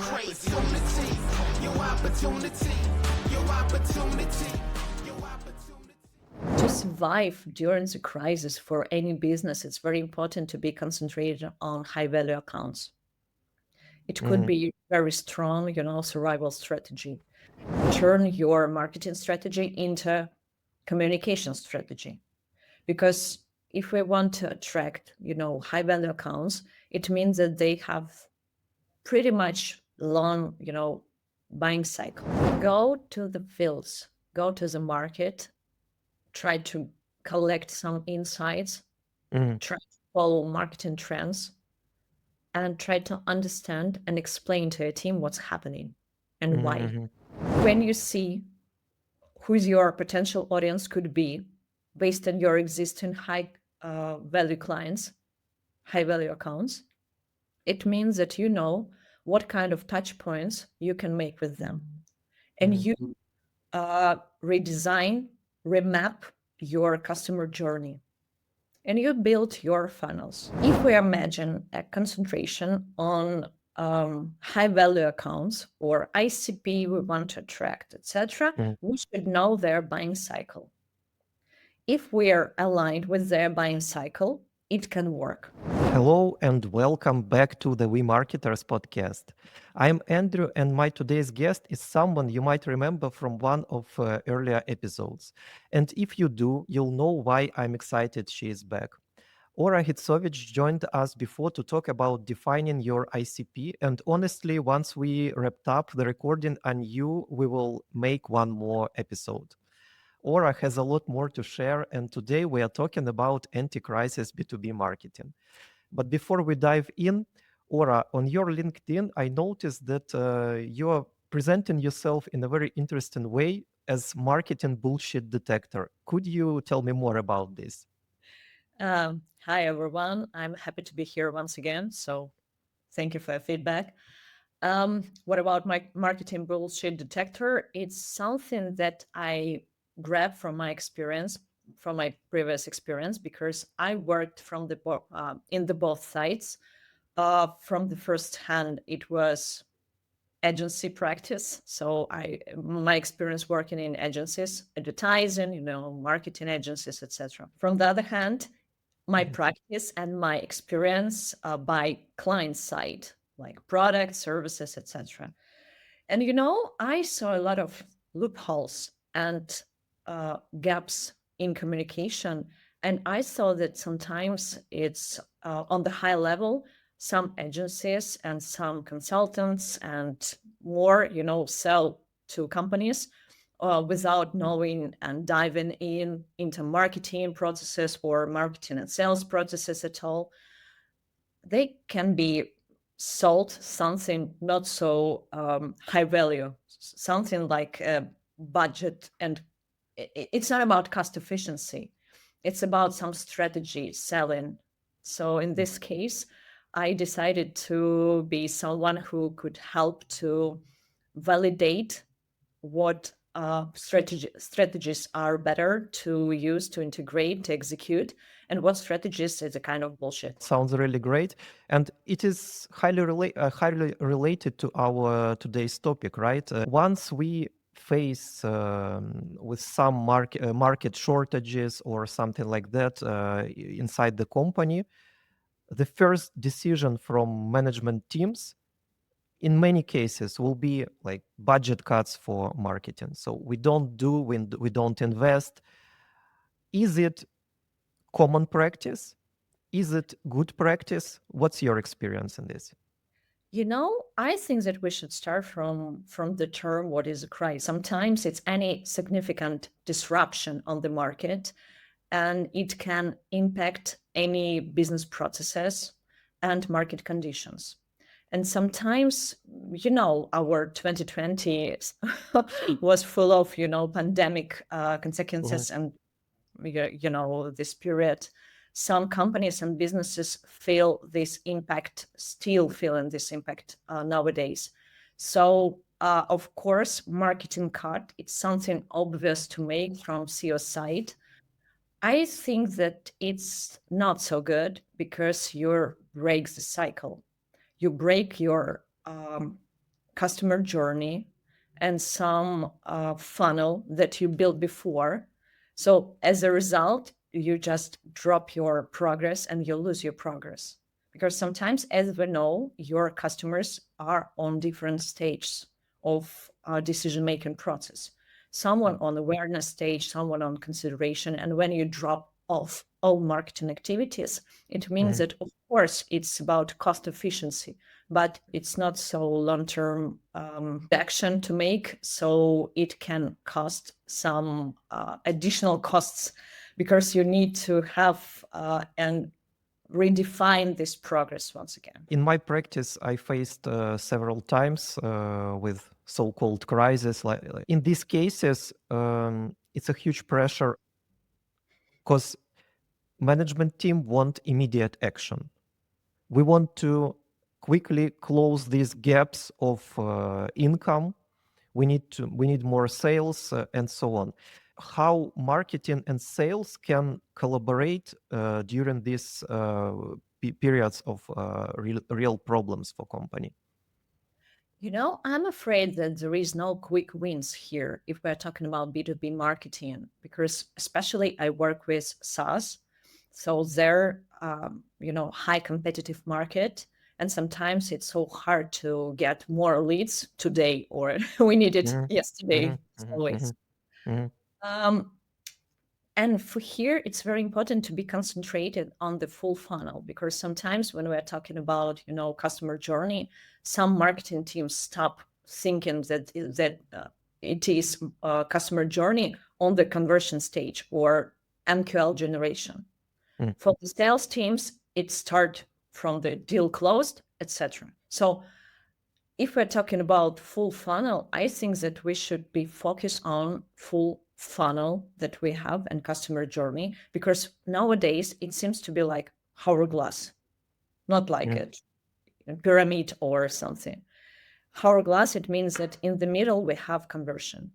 crazy. Your opportunity, your opportunity, your opportunity. To survive during the crisis for any business, it's very important to be concentrated on high-value accounts. It could be very strong, survival strategy. Turn your marketing strategy into communication strategy. Because if we want to attract, high-value accounts, it means that they have pretty much long, buying cycle. Go to the fields, go to the market, try to collect some insights, try to follow marketing trends, and try to understand and explain to your team what's happening and why. When you see who your potential audience could be based on your existing high value clients, high value accounts, it means that you know what kind of touch points you can make with them. And you redesign, remap your customer journey, and you build your funnels. If we imagine a concentration on high value accounts or ICP we want to attract, etc., we should know their buying cycle. If we are aligned with their buying cycle, it can work. Hello and welcome back to the WeMarketers Podcast. I'm Andrew, and my today's guest is someone you might remember from one of earlier episodes. And if you do, you'll know why I'm excited she is back. Ora Gittsovich joined us before to talk about defining your ICP, and honestly, once we wrapped up the recording, I knew we will make one more episode. Ora has a lot more to share, and today we are talking about anti-crisis B2B marketing. But before we dive in, Ora, on your LinkedIn, I noticed that you are presenting yourself in a very interesting way as marketing bullshit detector. Could you tell me more about this? Hi, everyone. I'm happy to be here once again. So thank you for your feedback. What about my marketing bullshit detector? It's something that I grabbed from my experience, from my previous experience, because I worked from in the both sides. From the first hand, it was agency practice. So my experience working in agencies, advertising, marketing agencies, etc. From the other hand, my practice and my experience by client side, like products, services, etc. And I saw a lot of loopholes and gaps in communication, and I saw that sometimes it's on the high level, some agencies and some consultants and more, sell to companies without knowing and diving into marketing processes or marketing and sales processes at all. They can be sold something not so high value, something like a budget, and it's not about cost efficiency. It's about some strategy selling. So in this case, I decided to be someone who could help to validate what strategies are better to use, to integrate, to execute, and what strategies is a kind of bullshit. Sounds really great. And it is highly related to our today's topic, right? Once we face with some market shortages or something like that inside the company, the first decision from management teams in many cases will be like budget cuts for marketing. So we don't invest. Is it common practice? Is it good practice? What's your experience in this? I think that we should start from the term, what is a crisis? Sometimes it's any significant disruption on the market, and it can impact any business processes and market conditions. And sometimes, our 2020 was full of, pandemic consequences and, this period. Some companies and businesses still feeling this impact nowadays. So, of course, marketing cut, it's something obvious to make from CEO side. I think that it's not so good because you break the cycle. You break your customer journey, and some funnel that you built before. So as a result, you just drop your progress and you lose your progress. Because sometimes, as we know, your customers are on different stages of decision-making process. Someone on awareness stage, someone on consideration. And when you drop off all marketing activities, it means that, of course, it's about cost efficiency, but it's not so long-term action to make. So it can cost some additional costs because you need to have and redefine this progress once again. In my practice, I faced several times with so-called crises. In these cases, it's a huge pressure because management team want immediate action. We want to quickly close these gaps of income. We need more sales and so on. How marketing and sales can collaborate during these periods of real problems for company? I'm afraid that there is no quick wins here if we're talking about B2B marketing, because especially I work with SaaS. So they're, high competitive market. And sometimes it's so hard to get more leads today, or we need it yesterday, as always. Um, and for here, it's very important to be concentrated on the full funnel, because sometimes when we're talking about, customer journey, some marketing teams stop thinking that it is customer journey on the conversion stage or MQL generation. For the sales teams, it starts from the deal closed, etc. So if we're talking about full funnel, I think that we should be focused on full funnel that we have and customer journey, because nowadays it seems to be like hourglass, not like a pyramid or something. Hourglass, it means that in the middle we have conversion.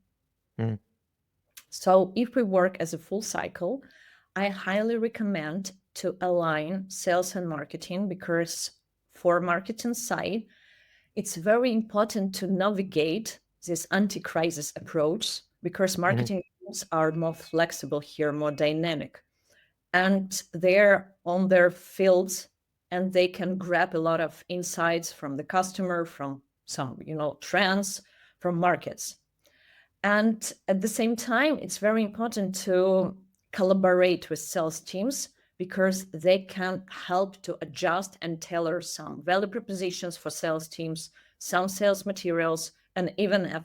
So if we work as a full cycle, I highly recommend to align sales and marketing, because for marketing side, it's very important to navigate this anti-crisis approach, because marketing teams are more flexible here, more dynamic, and they're on their fields and they can grab a lot of insights from the customer, from some, trends, from markets. And at the same time, it's very important to collaborate with sales teams, because they can help to adjust and tailor some value propositions for sales teams, some sales materials, and even if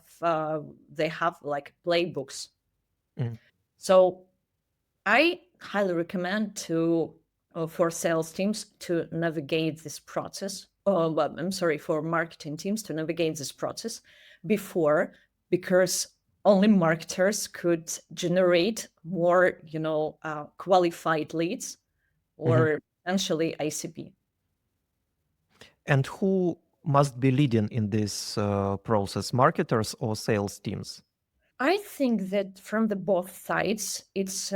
they have like playbooks. So I highly recommend for sales teams to navigate this process. For marketing teams to navigate this process before, because only marketers could generate more, qualified leads or potentially ICP. And who must be leading in this process, marketers or sales teams? I think that from the both sides, it's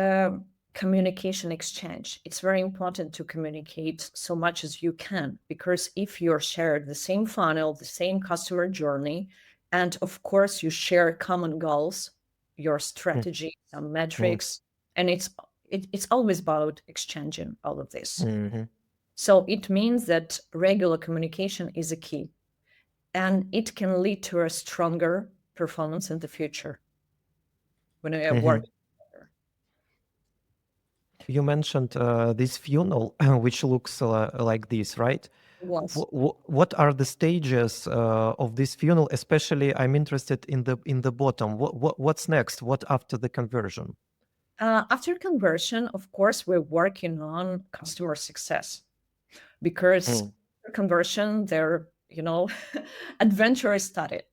communication exchange. It's very important to communicate so much as you can, because if you're shared the same funnel, the same customer journey, and of course you share common goals, your strategy, some metrics, and it's always about exchanging all of this. So it means that regular communication is a key, and it can lead to a stronger performance in the future when we are working together. You mentioned this funnel, which looks like this, right? Once. What are the stages of this funnel? Especially, I'm interested in the bottom. What's next? What after the conversion? After conversion, of course, we're working on customer success, because conversion, they're, adventure started.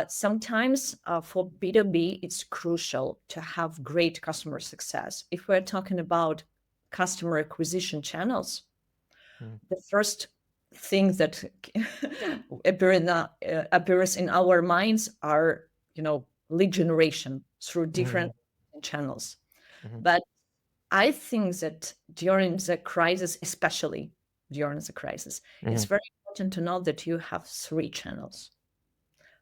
Sometimes for B2B, it's crucial to have great customer success. If we're talking about customer acquisition channels, the first thing that appears in our minds are, lead generation through different channels. But I think that during the crisis, especially during the crisis, it's very important to know that you have 3 channels.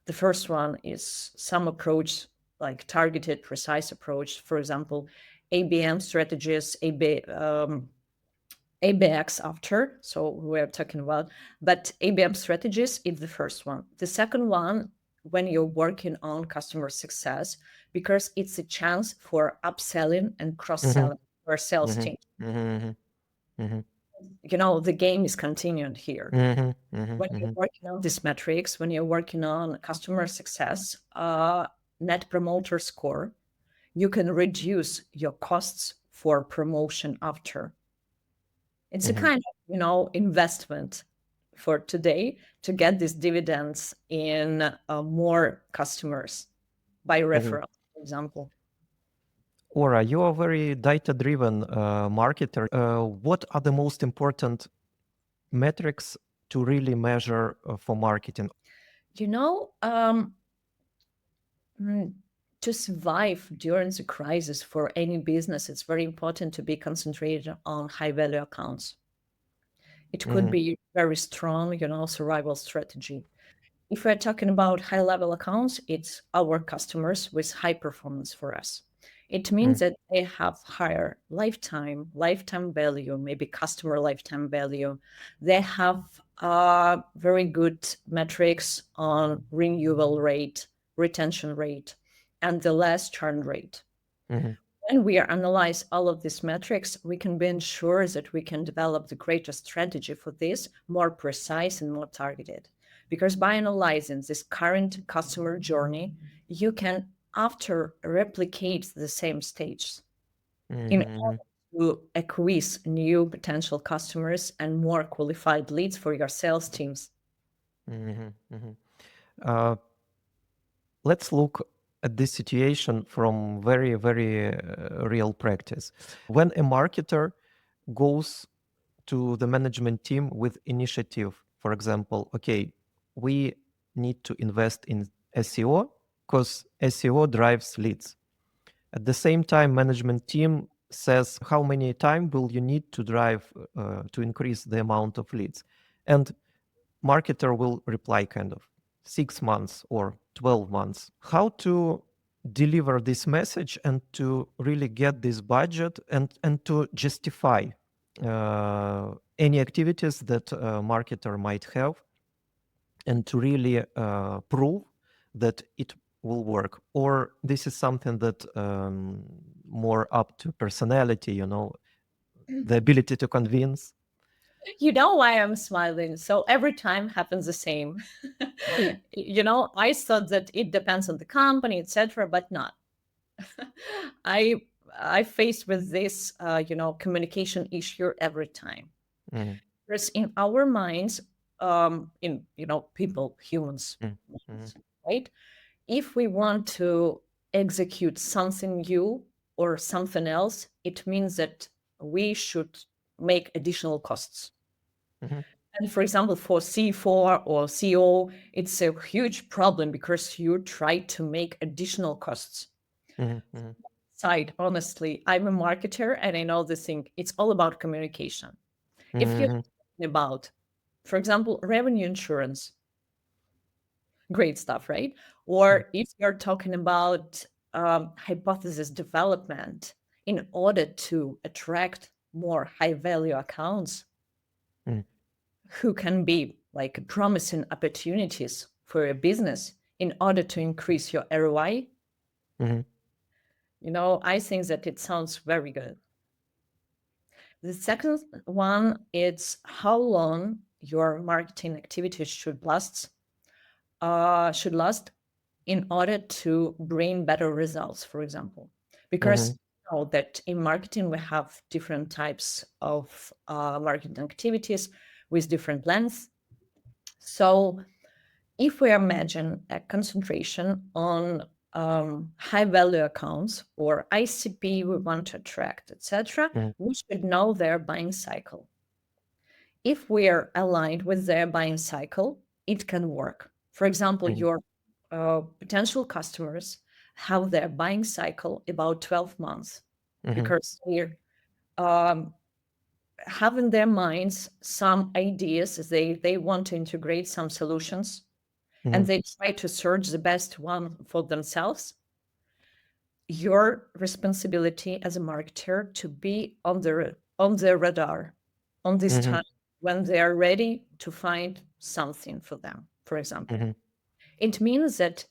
The first one is some approach, like targeted, precise approach. For example, ABM strategies, ABX after. So we're talking about, but ABM strategies is the first one. The second one, when you're working on customer success, because it's a chance for upselling and cross-selling for sales team. The game is continuing here. When you're working on these metrics, when you're working on customer success, net promoter score, you can reduce your costs for promotion after. It's a kind of, investment for today to get these dividends in more customers by referral, for example. Ora, you are a very data-driven marketer. What are the most important metrics to really measure for marketing? To survive during the crisis for any business, it's very important to be concentrated on high-value accounts. It could be very strong, survival strategy. If we're talking about high-level accounts, it's our customers with high performance for us. It means that they have higher lifetime value, maybe customer lifetime value. They have very good metrics on renewal rate, retention rate, and the less churn rate. When we analyze all of these metrics, we can be sure that we can develop the greatest strategy for this, more precise and more targeted. Because by analyzing this current customer journey, you can after replicate the same stages in order to acquire new potential customers and more qualified leads for your sales teams. Let's look at this situation from very, very real practice. When a marketer goes to the management team with initiative, for example, okay, we need to invest in SEO because SEO drives leads. At the same time, management team says how many time will you need to drive to increase the amount of leads, and marketer will reply kind of 6 months or 12 months. How to deliver this message and to really get this budget and to justify any activities that a marketer might have, and to really prove that it will work? Or this is something that more up to personality, the ability to convince? You know why I'm smiling? So every time happens the same. I thought that it depends on the company, etc., but not. I faced with this, communication issue every time. Because in our minds, humans, right? If we want to execute something new or something else, it means that we should make additional costs. And for example, for C4 or CO, it's a huge problem because you try to make additional costs. Side, honestly, I'm a marketer and I know this thing. It's all about communication. If you're talking about, for example, revenue insurance, great stuff, right? Or if you're talking about hypothesis development in order to attract more high-value accounts who can be like promising opportunities for your business in order to increase your ROI, I think that it sounds very good. The second one is how long your marketing activities should last in order to bring better results, for example. Because you know that in marketing, we have different types of marketing activities with different lengths. So if we imagine a concentration on high-value accounts or ICP we want to attract, etc., we should know their buying cycle. If we are aligned with their buying cycle, it can work. For example, your potential customers have their buying cycle about 12 months because they're have in their minds some ideas. They want to integrate some solutions and they try to search the best one for themselves, your responsibility as a marketer to be on the radar on this time when they are ready to find something for them, for example. It means that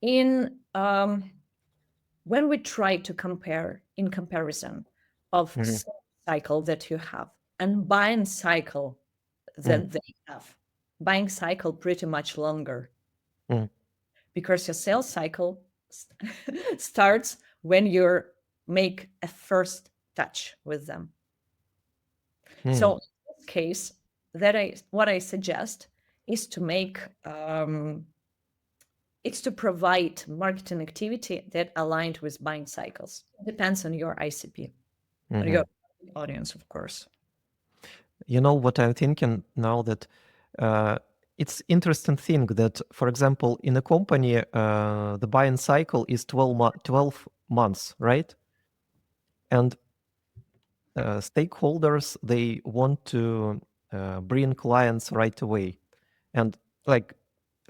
in when we try to compare in comparison of sales cycle that you have and buying cycle that they have, buying cycle pretty much longer, because your sales cycle starts when you make a first touch with them. So in this case, what I suggest is to make it's to provide marketing activity that aligned with buying cycles. It depends on your ICP, on your audience, of course. You know what I'm thinking now, that it's interesting thing that, for example, in a company, the buying cycle is 12 months, right? And stakeholders, they want to bring clients right away. And like,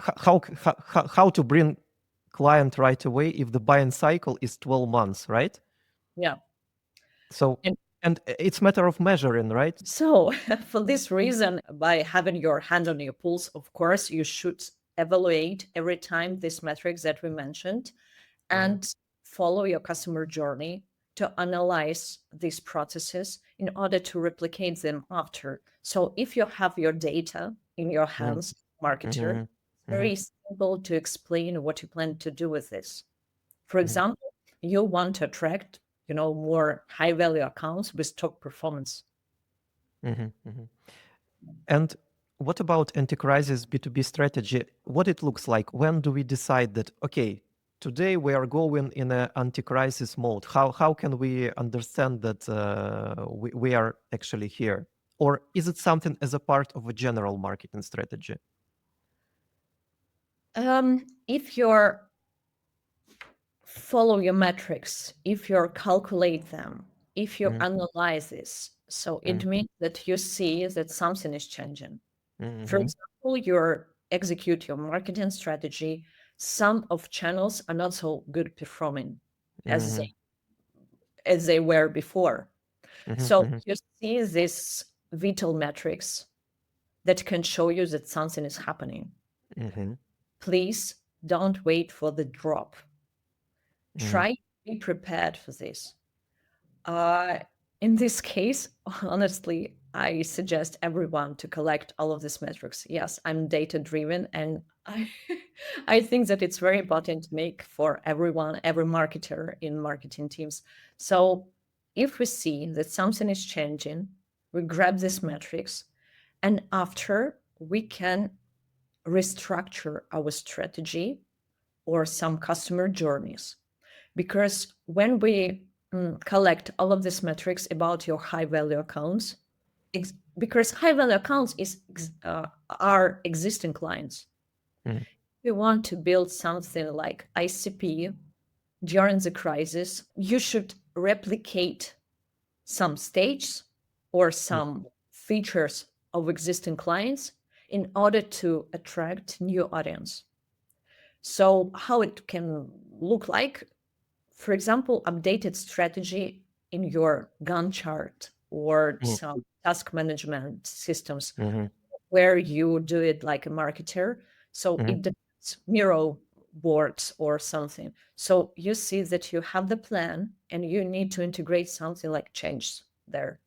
how to bring client right away if the buying cycle is 12 months, right? Yeah. So, and it's matter of measuring, right? So for this reason, by having your hand on your pulse, of course, you should evaluate every time these metrics that we mentioned and follow your customer journey to analyze these processes in order to replicate them after. So if you have your data in your hands, marketer, it's very simple to explain what you plan to do with this. For example, you want to attract, more high value accounts with top performance. And what about anti-crisis B2B strategy? What it looks like? When do we decide that, okay, today we are going in an anti-crisis mode? How can we understand that we are actually here? Or is it something as a part of a general marketing strategy? If you're follow your metrics, if you calculate them, if you analyze this, so it means that you see that something is changing. For example, you execute your marketing strategy, some of channels are not so good performing as they were before. So you see these vital metrics that can show you that something is happening. Please don't wait for the drop. Try to be prepared for this. In this case, honestly, I suggest everyone to collect all of these metrics. Yes, I'm data driven, and I think that it's very important to make for everyone, every marketer in marketing teams. So if we see that something is changing, we grab these metrics, and after we can restructure our strategy or some customer journeys. Because when we collect all of these metrics about your high value accounts, because high value accounts are existing clients. You want to build something like ICP during the crisis, you should replicate some stages or some features of existing clients in order to attract new audience. So how it can look like, for example, updated strategy in your Gantt chart or some task management systems where you do it like a marketer. So it depends, Miro boards or something. So you see that you have the plan and you need to integrate something like change there.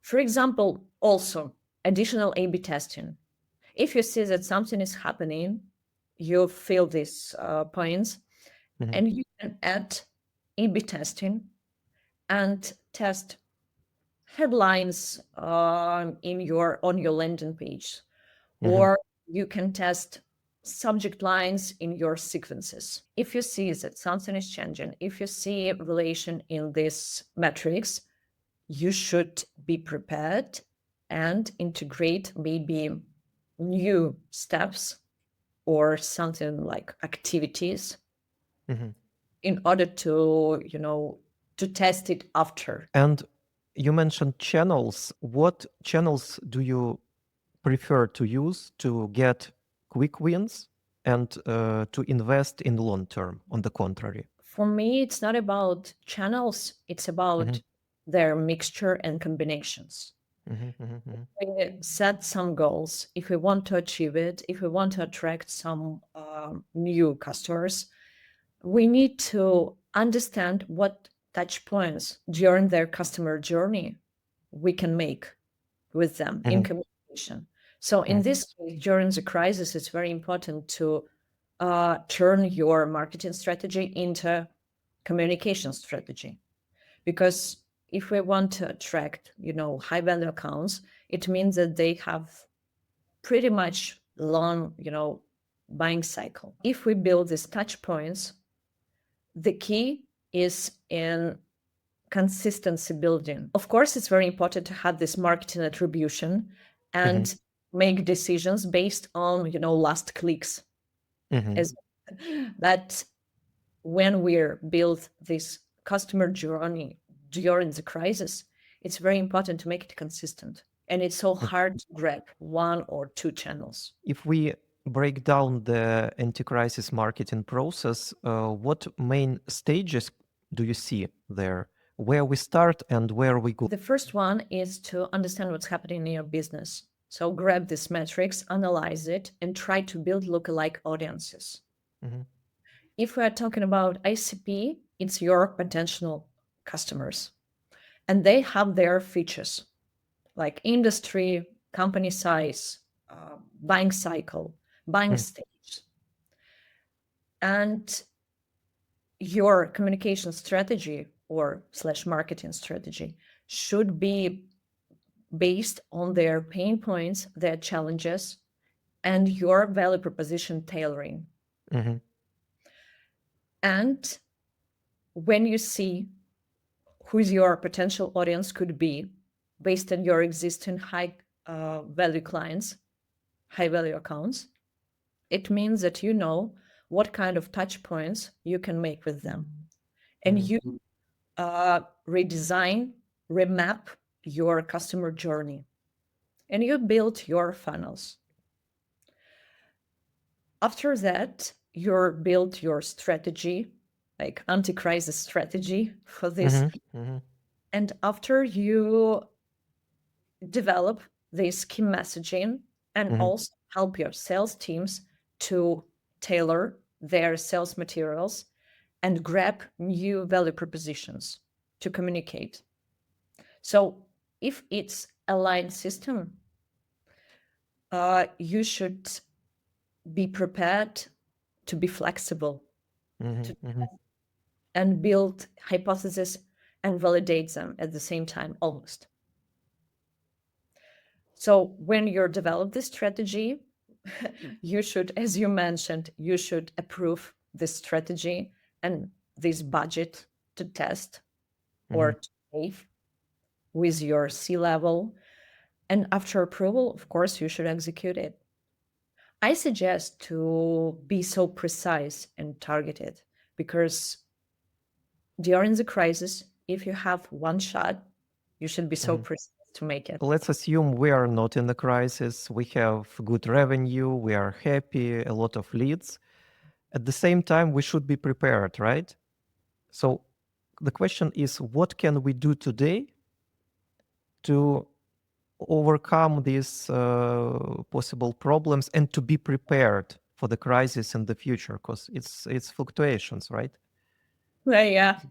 For example, also additional A/B testing. If you see that something is happening, you feel these points, and you can add A/B testing and test headlines on your landing page, or you can test subject lines in your sequences. If you see that something is changing, if you see a relation in these metrics, you should be prepared and integrate maybe new steps or something like activities in order to, to test it after. And you mentioned channels. What channels do you prefer to use to get quick wins and to invest in long term, on the contrary? For me, it's not about channels, it's about their mixture and combinations. We set some goals. If we want to achieve it, if we want to attract some new customers, we need to understand what touch points during their customer journey we can make with them in communication. So in this case, during the crisis, it's very important to turn your marketing strategy into communication strategy. Because if we want to attract, high value accounts, it means that they have pretty much long, buying cycle. If we build these touch points, the key is in consistency building. Of course, it's very important to have this marketing attribution and make decisions based on, last clicks. But when we're build this customer journey during the crisis, it's very important to make it consistent. And it's so hard to grab one or two channels. If we break down the anti-crisis marketing process, what main stages do you see there? Where we start and where we go? The first one is to understand what's happening in your business. So grab these metrics, analyze it, and try to build lookalike audiences. If we are talking about ICP, it's your potential customers. And they have their features like industry, company size, buying cycle, buying stage. And your communication strategy or / marketing strategy should be based on their pain points, their challenges, and your value proposition tailoring. And when you see who your potential audience could be based on your existing high value clients, high value accounts, it means that you know what kind of touch points you can make with them. And you redesign, remap your customer journey, and you build your funnels. After that, you build your strategy, like anti-crisis strategy for this. And after you develop this key messaging and also help your sales teams to tailor their sales materials and grab new value propositions to communicate. So if it's a line system, you should be prepared to be flexible and build hypotheses and validate them at the same time almost. So when you develop this strategy, you should, as you mentioned, you should approve this strategy and this budget to test or to save with your C-level. And after approval, of course, you should execute it. I suggest to be so precise and targeted because during the crisis, if you have one shot, you should be so precise to make it. Let's assume we are not in the crisis. We have good revenue. We are happy, a lot of leads. At the same time, we should be prepared, right? So the question is, what can we do today to overcome these possible problems and to be prepared for the crisis in the future? Because it's fluctuations, right? Well, yeah.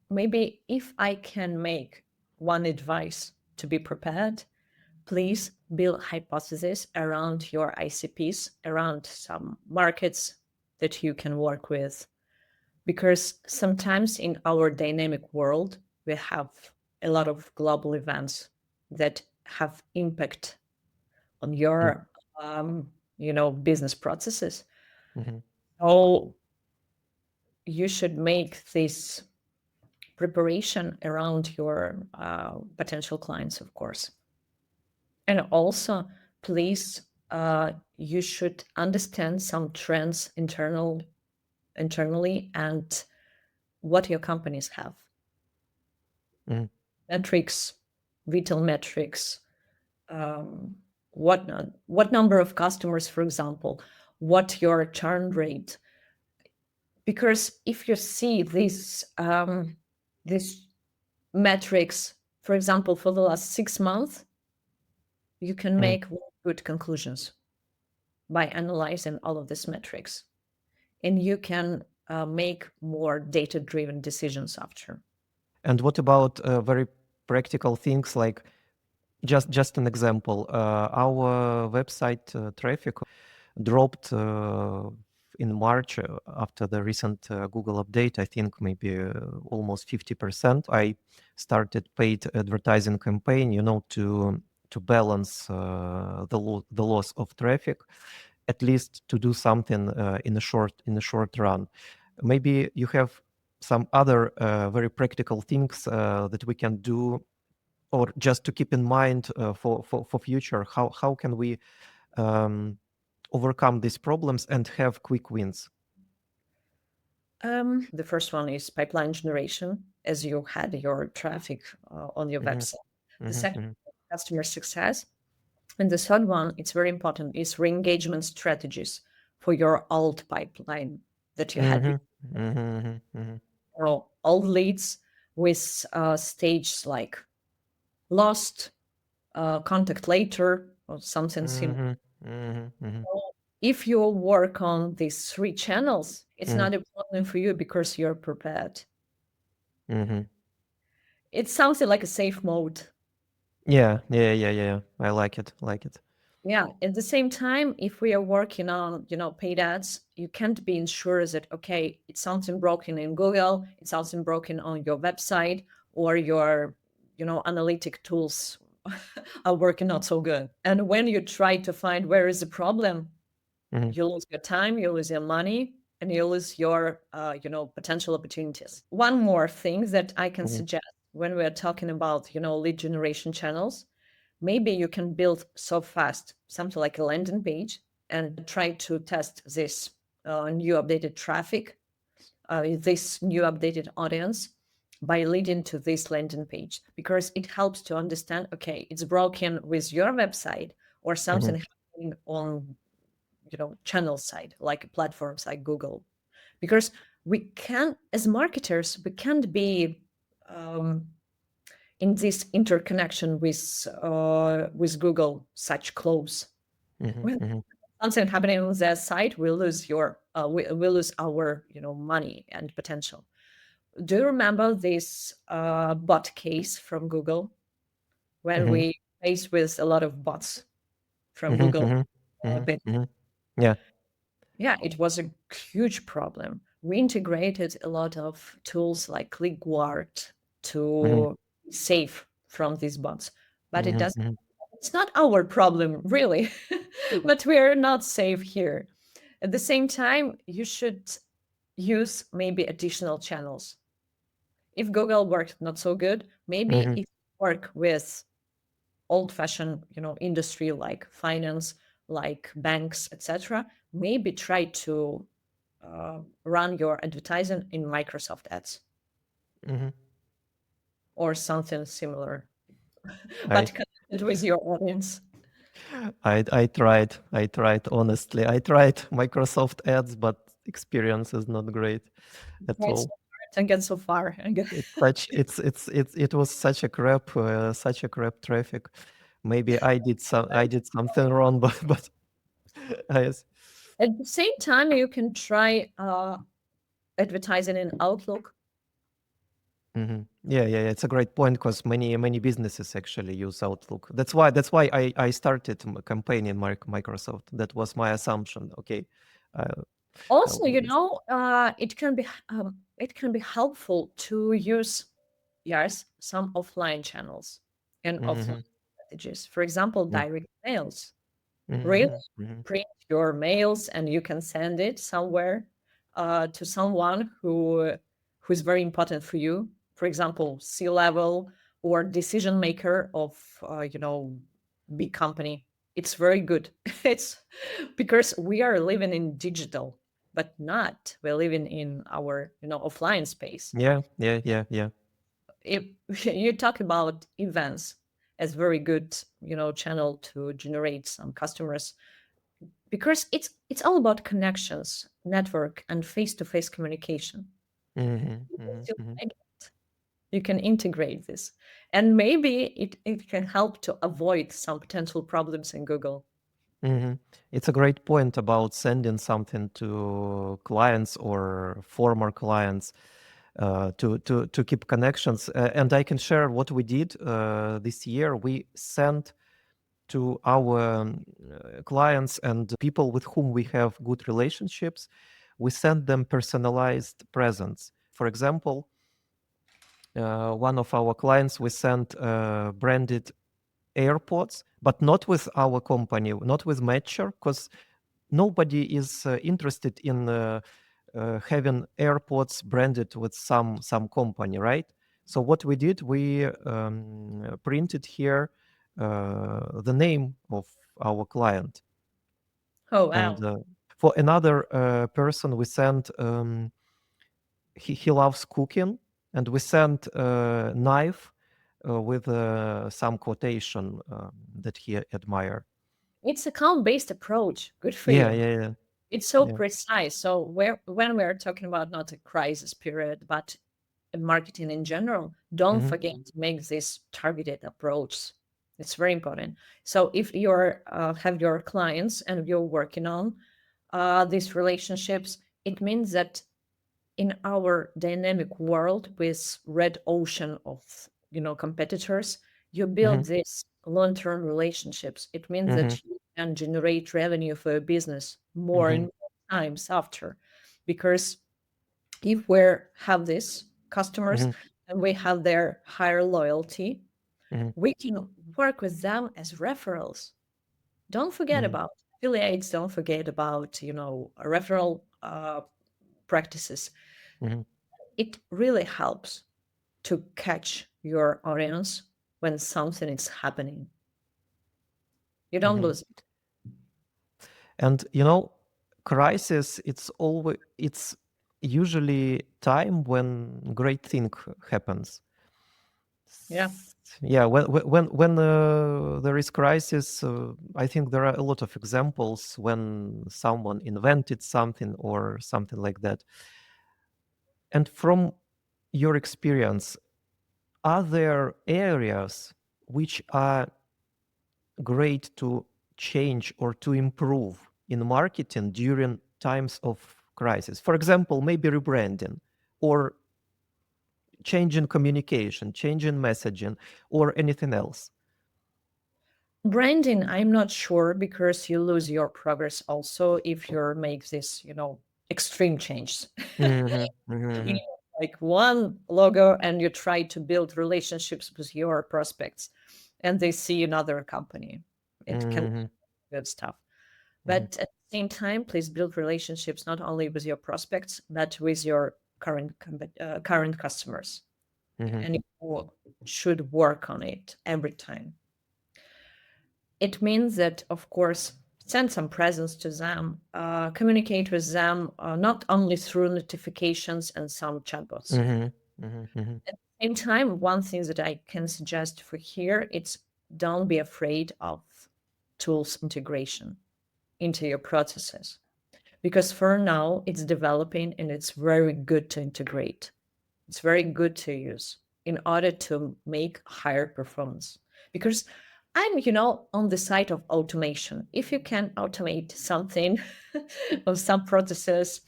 Maybe if I can make one advice to be prepared, please build hypotheses around your ICPs, around some markets that you can work with. Because sometimes in our dynamic world, we have a lot of global events that have impact on your, business processes. So you should make this preparation around your potential clients, of course. And also, please, you should understand some trends internally and what your companies have. Metrics, vital metrics, what number of customers, for example, what your churn rate. Because if you see these metrics, for example, for the last 6 months, you can Mhm. make good conclusions by analyzing all of these metrics, and you can make more data-driven decisions after. And what about very practical things like just an example? Our website traffic dropped in March after the recent Google update. I think maybe almost 50%. I started paid advertising campaign, to balance the loss of traffic, at least to do something in the short run. Maybe you have some other very practical things that we can do, or just to keep in mind for future. How can we um, overcome these problems and have quick wins? The first one is pipeline generation, as you had your traffic on your Mhm, website. The mhm, second, mhm, customer success. And the third one, it's very important, is re-engagement strategies for your old pipeline that you had mhm, mhm, mhm, before. Old leads with stages like lost, contact later, or something similar. mhm, mhm, mhm, If you work on these three channels, it's mhm, not a problem for you because you're prepared. mhm. It's something like a safe mode. Yeah, yeah, yeah, yeah. I like it. Like it. Yeah. At the same time, if we are working on, paid ads, you can't be ensured that, okay, it's something broken in Google, it's something broken on your website, or your, analytic tools are working not so good. And when you try to find where is the problem, Mhm, you lose your time, you lose your money, and you lose your, potential opportunities. One more thing that I can mhm, suggest when we're talking about, lead generation channels, maybe you can build so fast something like a landing page and try to test this new updated traffic, this new updated audience by leading to this landing page, because it helps to understand, okay, it's broken with your website or mhm, something happening on channel side, like platforms like Google. Because we can, as marketers, we can't be um, in this interconnection with Google such close. mhm, When mhm, something happening on their site, we lose we lose our money and potential. Do you remember this bot case from Google when mhm, we faced with a lot of bots from mhm, Google? mhm, mhm, mhm. Yeah. Yeah, it was a huge problem. We integrated a lot of tools like ClickGuard Mhm, to save from these bots, but mhm, mhm, it's not our problem, really. But we're not safe here. At the same time, you should use maybe additional channels. If Google worked not so good, maybe mhm, if you work with old-fashioned, industry like finance, like banks, etc., maybe try to run your advertising in Microsoft Ads mhm. or something similar, I but connected with your audience. I tried honestly. I tried Microsoft Ads, but experience is not great at Right, so all. hard and get so far. And It's such it was such a crap traffic. Maybe I did something wrong, but yes. At the same time, you can try advertising in Outlook. Yeah, yeah, yeah. It's a great point because many businesses actually use Outlook. That's why I started a campaign in Microsoft. That was my assumption. Okay, uh, I Also, will use. it can be helpful to use, yes, some offline channels and offline Mm-hmm, strategies. For example, direct mails. Really, mm-hmm, mm-hmm, print your mails and you can send it somewhere to someone who's very important for you. For example, C-level or decision maker of big company. It's very good. It's because we are living in digital, but not we're living in our offline space. yeah, yeah, yeah, yeah. If you talk about events, as very good, channel to generate some customers, because it's all about connections, network, and face-to-face communication. Mhm, mhm, You mhm, like it, you can integrate this, and maybe it can help to avoid some potential problems in Google. mhm. It's a great point about sending something to clients or former clients to keep connections. And I can share what we did this year. We sent to our clients and people with whom we have good relationships, we send them personalized presents. For example, one of our clients, we sent branded AirPods, but not with our company, not with Matcher, because nobody is interested in having AirPods branded with some company, right? So what we did, we printed here the name of our client, Oh, and wow. for another person, we sent. He loves cooking, and we sent a knife with some quotation that he admired. It's account-based approach. Good for Yeah, you. yeah, yeah, It's so yeah. precise. So when we're talking about not a crisis period, but marketing in general, don't Hmm. forget to make this targeted approach. It's very important. So if you're have your clients and you're working on these relationships, it means that in our dynamic world with red ocean of competitors, you build Hmm. these long-term relationships. It means Hmm. that you can generate revenue for your business more and Hmm. more times after, because if we have these customers Hmm. and we have their higher loyalty, Hmm. we can work with them as referrals. Don't forget Hmm. about affiliates. Don't forget about referral practices. Hmm. It really helps to catch your audience when something is happening. You don't Hmm. lose it. And crisis. It's usually time when great thing happens. Yeah. Yeah, when there is crisis, I think there are a lot of examples when someone invented something or something like that. And from your experience, are there areas which are great to change or to improve in marketing during times of crisis? For example, maybe rebranding or changing communication, changing messaging, or anything else. Branding, I'm not sure, because you lose your progress also if you make this, extreme changes. Mhm, You mhm, like one logo and you try to build relationships with your prospects and they see another company. It can mhm, be good stuff. mhm, But at the same time, please build relationships not only with your prospects, but with your current customers. mhm, And you should work on it every time. It means that, of course, send some presents to them, communicate with them, not only through notifications and some chatbots. mhm, mhm, mhm, At the same time, one thing that I can suggest for here, it's don't be afraid of tools integration into your processes, because for now it's developing and it's very good to integrate. It's very good to use in order to make higher performance. Because I'm, on the side of automation. If you can automate something of some processes,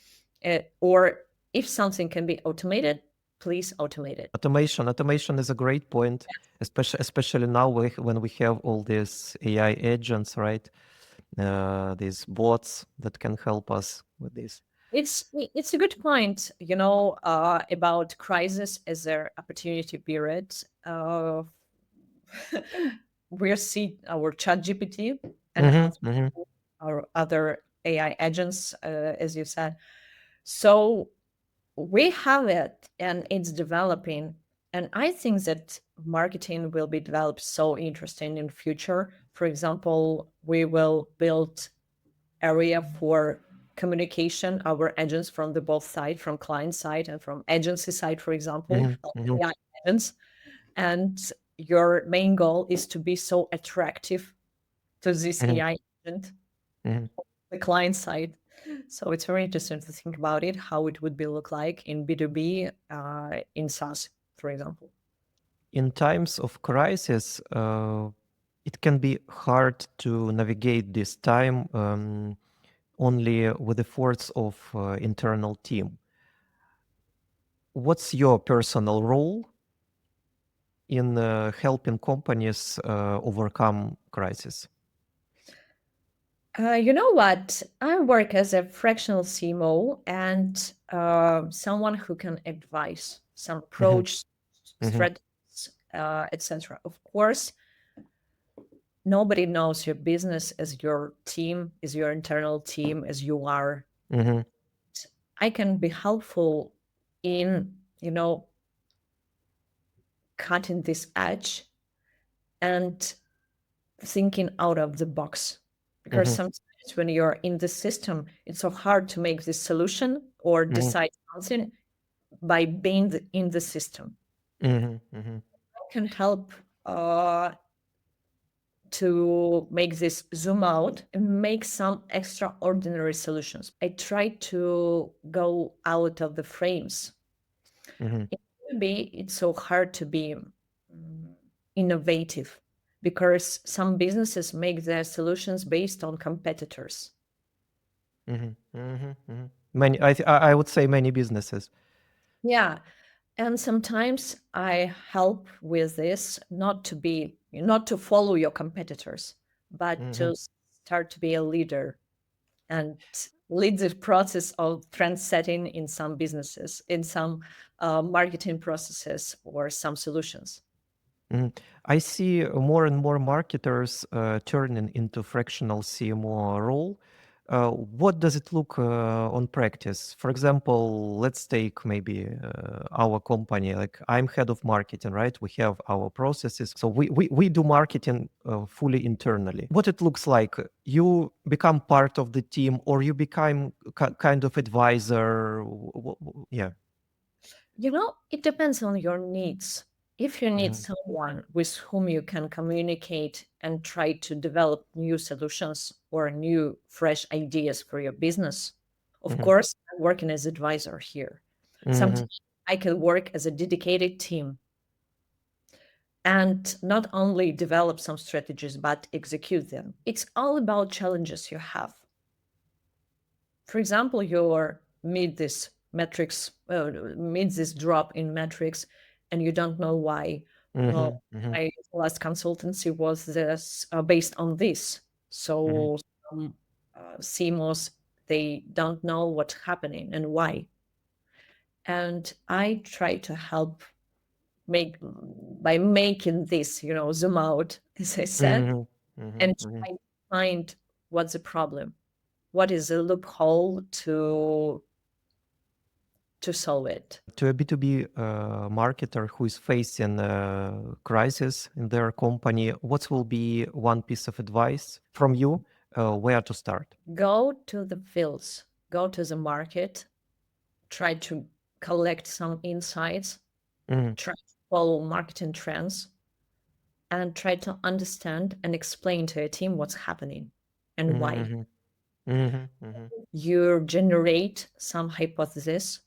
or if something can be automated, please automate it. Automation is a great point, especially now when we have all these AI agents, right? These bots that can help us with this. It's a good point, about crisis as an opportunity period. We see our chat GPT and Mhm, mhm, our other AI agents, as you said. So we have it and it's developing. And I think that marketing will be developed so interesting in future. For example, we will build area for communication, our agents from the both side, from client side and from agency side, for example, mhm, mhm, AI agents. And your main goal is to be so attractive to this Mhm, AI agent, mhm. the client side. So it's very interesting to think about it, how it would be look like in B2B, in SaaS, for example. In times of crisis, it can be hard to navigate this time only with the force of internal team. What's your personal role in helping companies overcome crisis? You know what? I work as a fractional CMO and someone who can advise some Mhm, approach, mhm, strategies, etc. Of course, nobody knows your business as your team, as your internal team, as you are. mhm, I can be helpful in, cutting this edge and thinking out of the box. Because mhm, sometimes when you're in the system, it's so hard to make this solution or mhm, decide something by being in the system. mhm, mhm, I can help to make this zoom out and make some extraordinary solutions. I try to go out of the frames. mhm, Maybe it's so hard to be innovative because some businesses make their solutions based on competitors. mhm, mhm, mhm. I would say many businesses. Yeah, and sometimes I help with this not to follow your competitors, but Mhm, to start to be a leader and lead the process of trend setting in some businesses, in some marketing processes or some solutions. mhm. I see more and more marketers turning into fractional CMO role. What does it look on practice? For example, let's take maybe our company. Like I'm head of marketing, right? We have our processes, so we do marketing fully internally. What it looks like? You become part of the team, or you become kind of advisor. Yeah. It depends on your needs. If you need Mhm, someone with whom you can communicate and try to develop new solutions or new fresh ideas for your business, of mhm, course, I'm working as advisor here. mhm, Sometimes I can work as a dedicated team and not only develop some strategies but execute them. It's all about challenges you have. For example, you meet this drop in metrics, and you don't know why. Uh, mhm, mhm, my last consultancy was this based on this. mhm, So some CMOs, they don't know what's happening and why. And I try to help make by making this, zoom out, as I said, mhm, mhm, and mhm. try to find what's the problem. What is the loophole to solve it? To a B2B marketer who is facing a crisis in their company, what will be one piece of advice from you where to start? Go to the fields, go to the market, try to collect some insights, Mhm, try to follow marketing trends, and try to understand and explain to a team what's happening and why. mhm, mhm, mhm, You generate some hypothesis,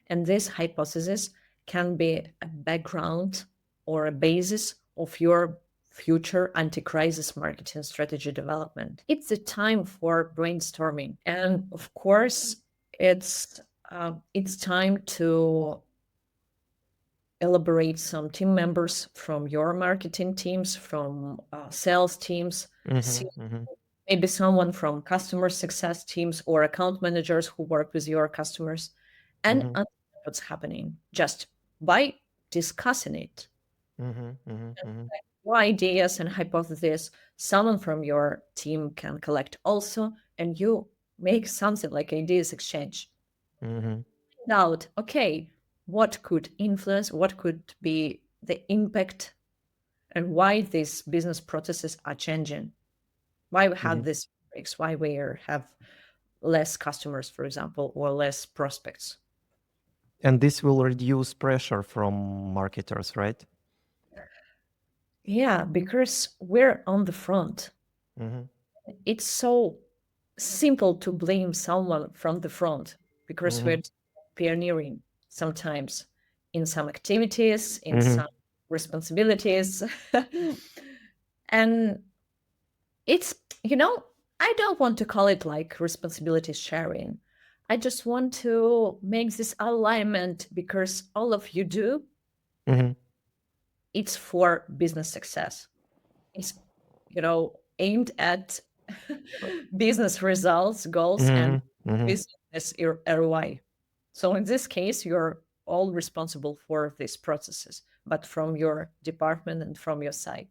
and this hypothesis can be a background or a basis of your future anti-crisis marketing strategy development. It's the time for brainstorming, and of course, it's time to elaborate some team members from your marketing teams, from sales teams, see mhm, mhm, maybe someone from customer success teams or account managers who work with your customers, and mhm, understand what's happening just by discussing it. mhm, mhm, mhm, Your ideas and hypotheses, someone from your team can collect also, and you make something like ideas exchange. mhm, Find out, okay, what could influence, what could be the impact, and why these business processes are changing. Why we have mhm. this breaks, why have less customers, for example, or less prospects. And this will reduce pressure from marketers, right? Yeah, because we're on the front. Mm-hmm. It's so simple to blame someone from the front because Mm-hmm. we're pioneering sometimes in some activities, in Mm-hmm. some responsibilities. And it's, I don't want to call it like responsibility sharing. I just want to make this alignment because all of you do, Mm-hmm. it's for business success. It's, aimed at business results, goals, and Mm-hmm. Mm-hmm. business ROI. So in this case, you're all responsible for these processes, but from your department and from your side.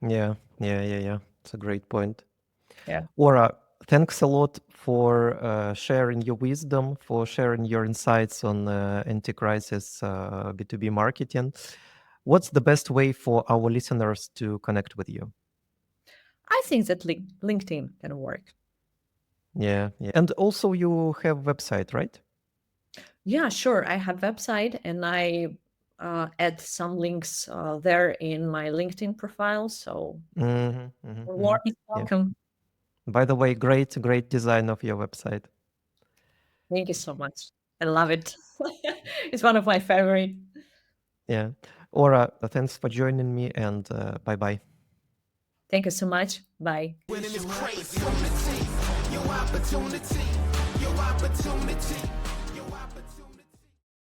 Yeah, yeah. It's a great point. Yeah. Ora, thanks a lot for sharing your wisdom, for sharing your insights on anti-crisis B2B marketing. What's the best way for our listeners to connect with you? I think that LinkedIn can work. Yeah, yeah. And also you have website, right? Yeah, sure. I have website and I add some links there in my LinkedIn profile. So Mm-hmm, mm-hmm, you're mm-hmm. warm and Yeah. welcome. By the way, great design of your website. Thank you so much. I love it. It's one of my favorite. Yeah. Ora, thanks for joining me and bye bye. Thank you so much. Bye. Winning is crazy. Your opportunity, your opportunity.